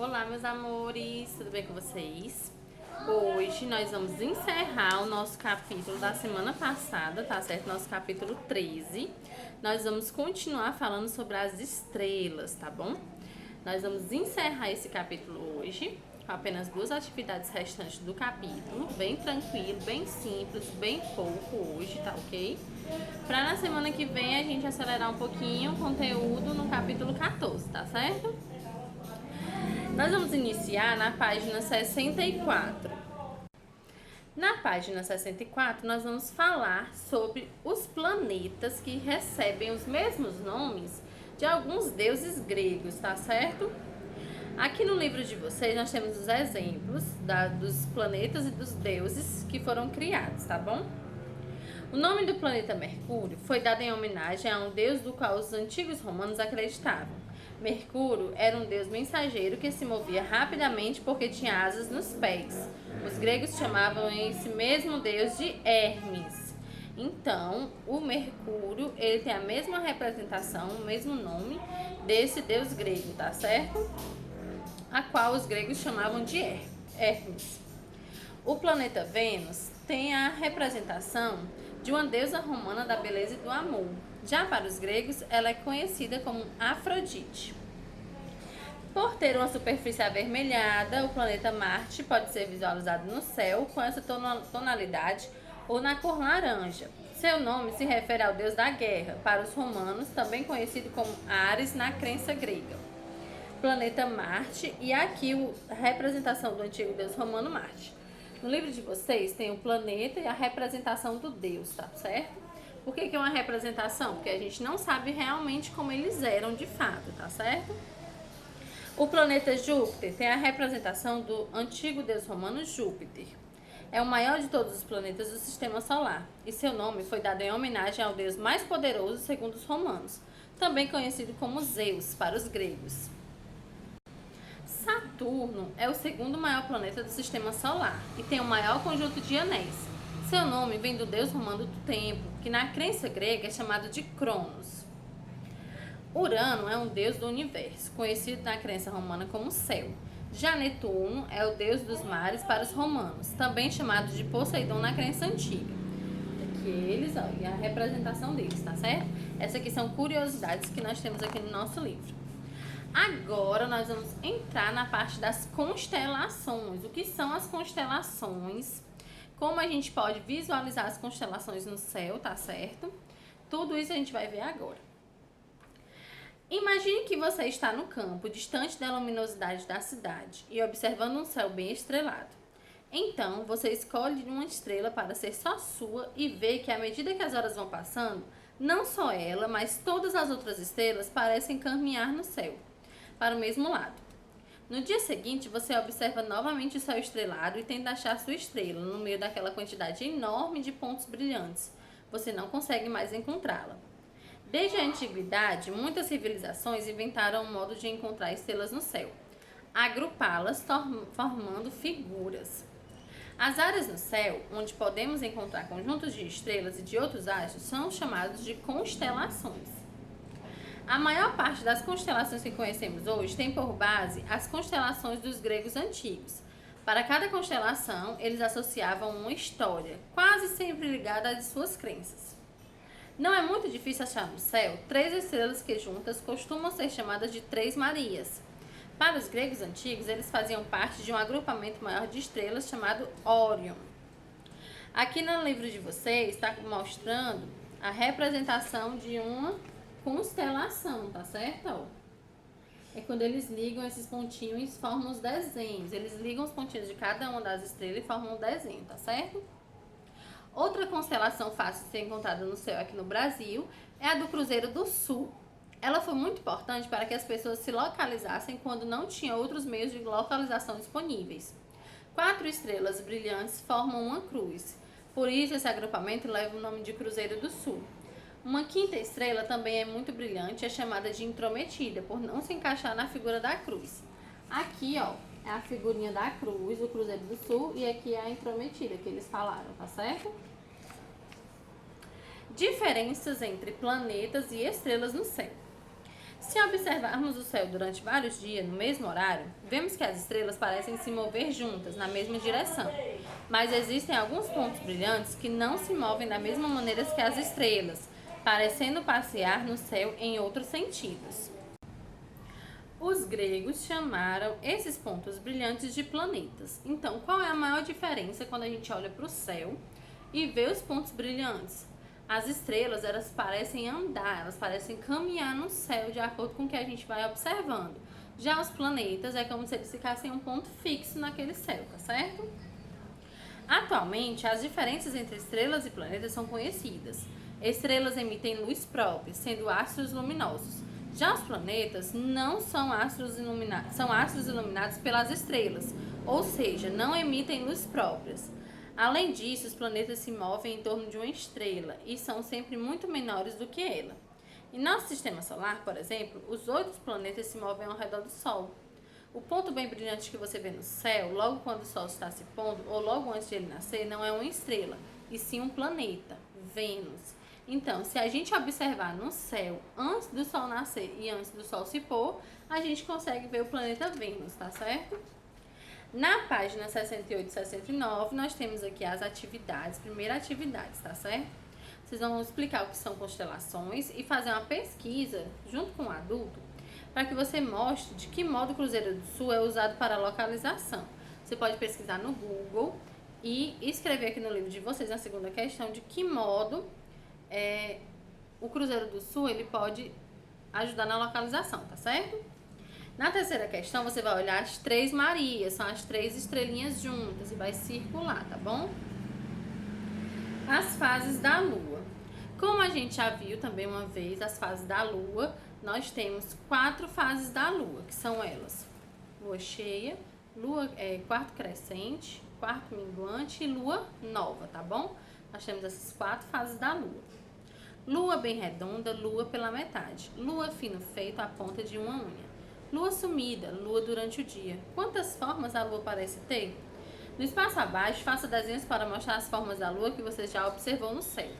Olá, meus amores, tudo bem com vocês? Hoje nós vamos encerrar o nosso capítulo da semana passada, tá certo? Nosso capítulo 13. Nós vamos continuar falando sobre as estrelas, tá bom? Nós vamos encerrar esse capítulo hoje, com apenas 2 atividades restantes do capítulo, bem tranquilo, bem simples, bem pouco hoje, tá ok? Pra na semana que vem a gente acelerar um pouquinho o conteúdo no capítulo 14, tá certo? Nós vamos iniciar na página 64. Na página 64, nós vamos falar sobre os planetas que recebem os mesmos nomes de alguns deuses gregos, tá certo? Aqui no livro de vocês, nós temos os exemplos dos planetas e dos deuses que foram criados, tá bom? O nome do planeta Mercúrio foi dado em homenagem a um deus do qual os antigos romanos acreditavam. Mercúrio era um deus mensageiro que se movia rapidamente porque tinha asas nos pés. Os gregos chamavam esse mesmo deus de Hermes. Então, o Mercúrio, ele tem a mesma representação, o mesmo nome desse deus grego, tá certo? A qual os gregos chamavam de Hermes. O planeta Vênus tem a representação de uma deusa romana da beleza e do amor. Já para os gregos, ela é conhecida como Afrodite. Por ter uma superfície avermelhada, o planeta Marte pode ser visualizado no céu com essa tonalidade ou na cor laranja. Seu nome se refere ao deus da guerra, para os romanos, também conhecido como Ares na crença grega. Planeta Marte, e aqui a representação do antigo deus romano Marte. No livro de vocês tem o planeta e a representação do deus, tá certo? Por que é uma representação? Porque a gente não sabe realmente como eles eram de fato, tá certo? O planeta Júpiter tem a representação do antigo deus romano Júpiter. É o maior de todos os planetas do sistema solar, e seu nome foi dado em homenagem ao deus mais poderoso segundo os romanos, também conhecido como Zeus para os gregos. Saturno é o segundo maior planeta do sistema solar e tem o maior conjunto de anéis. Seu nome vem do deus romano do tempo, que na crença grega é chamado de Cronos. Urano é um deus do universo, conhecido na crença romana como céu. Já Netuno é o deus dos mares para os romanos, também chamado de Poseidon na crença antiga. Aqui eles, ó, e a representação deles, tá certo? Essas aqui são curiosidades que nós temos aqui no nosso livro. Agora nós vamos entrar na parte das constelações. O que são as constelações? Como a gente pode visualizar as constelações no céu, tá certo? Tudo isso a gente vai ver agora. Imagine que você está no campo, distante da luminosidade da cidade e observando um céu bem estrelado. Então, você escolhe uma estrela para ser só sua e vê que à medida que as horas vão passando, não só ela, mas todas as outras estrelas parecem caminhar no céu para o mesmo lado. No dia seguinte, você observa novamente o céu estrelado e tenta achar sua estrela no meio daquela quantidade enorme de pontos brilhantes. Você não consegue mais encontrá-la. Desde a antiguidade, muitas civilizações inventaram um modo de encontrar estrelas no céu, agrupá-las formando figuras. As áreas no céu, onde podemos encontrar conjuntos de estrelas e de outros astros, são chamados de constelações. A maior parte das constelações que conhecemos hoje tem por base as constelações dos gregos antigos. Para cada constelação, eles associavam uma história, quase sempre ligada às suas crenças. Não é muito difícil achar no céu 3 estrelas que juntas costumam ser chamadas de 3 Marias. Para os gregos antigos, eles faziam parte de um agrupamento maior de estrelas chamado Órion. Aqui no livro de vocês está mostrando a representação de uma constelação, tá certo? É quando eles ligam esses pontinhos e formam os desenhos. Eles ligam os pontinhos de cada uma das estrelas e formam um desenho, tá certo? Outra constelação fácil de ser encontrada no céu aqui no Brasil é a do Cruzeiro do Sul. Ela foi muito importante para que as pessoas se localizassem quando não tinha outros meios de localização disponíveis. 4 estrelas brilhantes formam uma cruz. Por isso, esse agrupamento leva o nome de Cruzeiro do Sul. Uma 5ª estrela também é muito brilhante, é chamada de intrometida, por não se encaixar na figura da cruz. Aqui, ó, é a figurinha da cruz, o Cruzeiro do Sul, e aqui é a intrometida que eles falaram, tá certo? Diferenças entre planetas e estrelas no céu. Se observarmos o céu durante vários dias no mesmo horário, vemos que as estrelas parecem se mover juntas na mesma direção, mas existem alguns pontos brilhantes que não se movem da mesma maneira que as estrelas, parecendo passear no céu em outros sentidos. Os gregos chamaram esses pontos brilhantes de planetas. Então, qual é a maior diferença quando a gente olha para o céu e vê os pontos brilhantes? As estrelas, elas parecem andar, elas parecem caminhar no céu de acordo com o que a gente vai observando. Já os planetas é como se eles ficassem um ponto fixo naquele céu, tá certo? Atualmente, as diferenças entre estrelas e planetas são conhecidas. Estrelas emitem luz própria, sendo astros luminosos. Já os planetas não são astros iluminados, são astros iluminados pelas estrelas, ou seja, não emitem luz próprias. Além disso, os planetas se movem em torno de uma estrela e são sempre muito menores do que ela. Em nosso sistema solar, por exemplo, os 8 planetas se movem ao redor do Sol. O ponto bem brilhante que você vê no céu, logo quando o Sol está se pondo ou logo antes de ele nascer, não é uma estrela, e sim um planeta, Vênus. Então, se a gente observar no céu antes do Sol nascer e antes do Sol se pôr, a gente consegue ver o planeta Vênus, tá certo? Na página 68 e 69, nós temos aqui as atividades, primeiras atividades, tá certo? Vocês vão explicar o que são constelações e fazer uma pesquisa junto com o adulto para que você mostre de que modo o Cruzeiro do Sul é usado para localização. Você pode pesquisar no Google e escrever aqui no livro de vocês, na segunda questão, de que modo o Cruzeiro do Sul ele pode ajudar na localização, tá certo? Na terceira questão, você vai olhar as 3 Marias, são as 3 estrelinhas juntas e vai circular, tá bom? As fases da Lua. Como a gente já viu também uma vez, as fases da Lua, nós temos 4 fases da Lua, que são elas: Lua cheia, quarto crescente, quarto minguante e Lua nova, tá bom? Nós temos essas 4 fases da Lua. Lua bem redonda, Lua pela metade. Lua fino feito à ponta de uma unha. Lua sumida, Lua durante o dia. Quantas formas a Lua parece ter? No espaço abaixo, faça desenhos para mostrar as formas da Lua que você já observou no céu.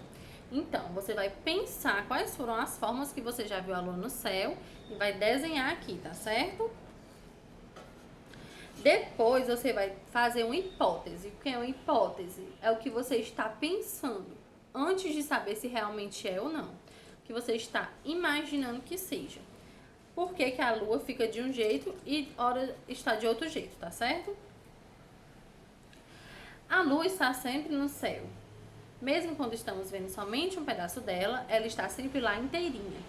Então, você vai pensar quais foram as formas que você já viu a Lua no céu e vai desenhar aqui, tá certo? Depois, você vai fazer uma hipótese. O que é uma hipótese? É o que você está pensando antes de saber se realmente é ou não. O que você está imaginando que seja. Por que que a Lua fica de um jeito e ora está de outro jeito, tá certo? A Lua está sempre no céu. Mesmo quando estamos vendo somente um pedaço dela, ela está sempre lá inteirinha.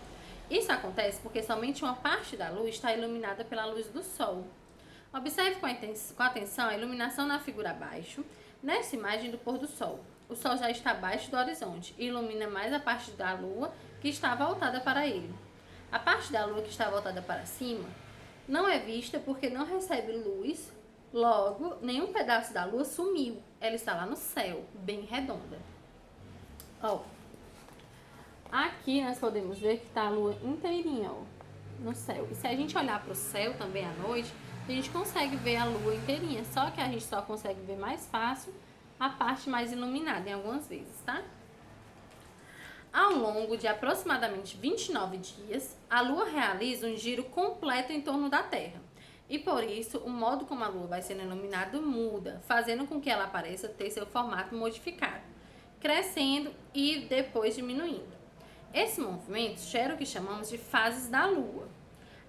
Isso acontece porque somente uma parte da Lua está iluminada pela luz do Sol. Observe com atenção a iluminação na figura abaixo, nessa imagem do pôr do Sol. O Sol já está abaixo do horizonte e ilumina mais a parte da Lua que está voltada para ele. A parte da Lua que está voltada para cima não é vista porque não recebe luz, logo, nenhum pedaço da Lua sumiu. Ela está lá no céu, bem redonda. Ó, aqui nós podemos ver que está a Lua inteirinha, ó, no céu. E se a gente olhar para o céu também à noite, a gente consegue ver a Lua inteirinha, só que a gente só consegue ver mais fácil a parte mais iluminada em algumas vezes, tá? Ao longo de aproximadamente 29 dias, a Lua realiza um giro completo em torno da Terra. E por isso, o modo como a Lua vai sendo iluminada muda, fazendo com que ela pareça ter seu formato modificado, crescendo e depois diminuindo. Esse movimento gera o que chamamos de fases da Lua.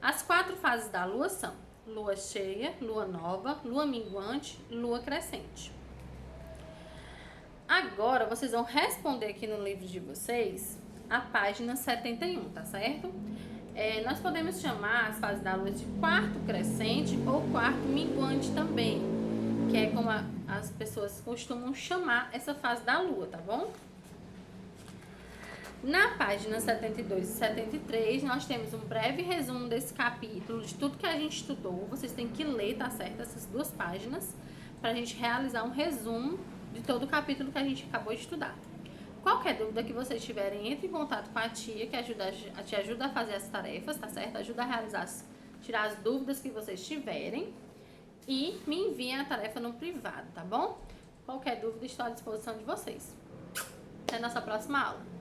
As 4 fases da Lua são Lua cheia, Lua nova, Lua minguante, Lua crescente. Agora, vocês vão responder aqui no livro de vocês a página 71, tá certo? Nós podemos chamar as fases da Lua de quarto crescente ou quarto minguante também, que é como as pessoas costumam chamar essa fase da Lua, tá bom? Na página 72 e 73, nós temos um breve resumo desse capítulo, de tudo que a gente estudou. Vocês têm que ler, tá certo? Essas 2 páginas, pra gente realizar um resumo de todo o capítulo que a gente acabou de estudar. Qualquer dúvida que vocês tiverem, entre em contato com a tia, que te ajuda a fazer as tarefas, tá certo? Ajuda a realizar, tirar as dúvidas que vocês tiverem e me enviem a tarefa no privado, tá bom? Qualquer dúvida, estou à disposição de vocês. Até a nossa próxima aula.